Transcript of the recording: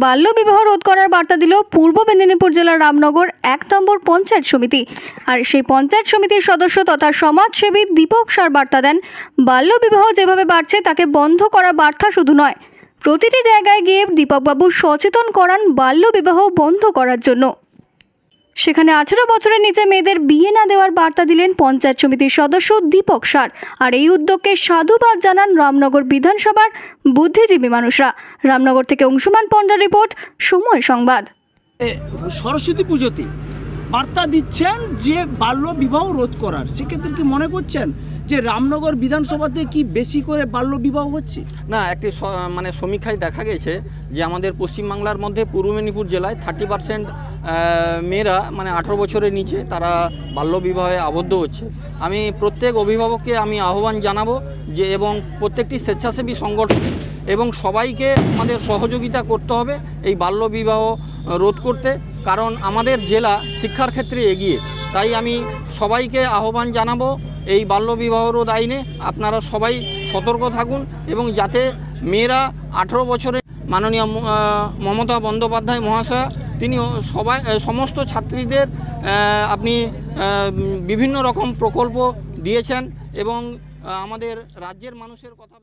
বাল্যবিবাহ রোধ করার বার্তা দিল পূর্ব মেদিনীপুর জেলার রামনগর ১ নম্বর পঞ্চায়েত সমিতি। আর সেই পঞ্চায়েত সমিতির সদস্য তথা সমাজসেবী দীপক সার বার্তা দেন, বাল্যবিবাহ যেভাবে বাড়ছে তাকে বন্ধ করার বার্তা শুধু নয়, প্রতিটি জায়গায় গিয়ে দীপকবাবু সচেতন করান বাল্যবিবাহ বন্ধ করার জন্য। সেখানে 18 বছরের নিচে মেয়েদের বিয়ে না দেওয়ার বার্তা দিলেন পঞ্চায়েত সমিতির সদস্য দীপক সার। আর এই উদ্যোগকে সাধুবাদ জানান রামনগর বিধানসভার বুদ্ধিজীবী মানুষরা। রামনগর থেকে অংশুমান পণ্ডার রিপোর্ট, সময় সংবাদ। সরস্বতী পুজোতে বার্তা দিচ্ছেন যে বাল্য বিবাহ রোধ করার, সেক্ষেত্রে কি মনে করছেন যে রামনগর বিধানসভাতে কি বেশি করে বাল্য বিবাহ হচ্ছে? না, একটি সমীক্ষায় দেখা গেছে যে আমাদের পশ্চিমবাংলার মধ্যে পূর্ব মেদিনীপুর জেলায় 30% মেয়েরা 18 বছরের নিচে তারা বাল্যবিবাহে আবদ্ধ হচ্ছে। আমি প্রত্যেক অভিভাবককে আমি আহ্বান জানাবো যে এবং প্রত্যেকটি স্বেচ্ছাসেবী সংগঠন এবং সবাইকে আমাদের সহযোগিতা করতে হবে এই বাল্যবিবাহ রোধ করতে, কারণ আমাদের জেলা শিক্ষার ক্ষেত্রে এগিয়ে। তাই আমি সবাইকে আহ্বান জানাবো এই বাল্যবিবাহ রোধ আইনে আপনারা সবাই সতর্ক থাকুন এবং যাতে মেয়েরা 18 বছরের মাননীয় মমতা বন্দ্যোপাধ্যায় মহাশয়া তিনি সমস্ত ছাত্রীদের আপনি বিভিন্ন রকম প্রকল্প দিয়েছেন এবং আমাদের রাজ্যের মানুষের কথা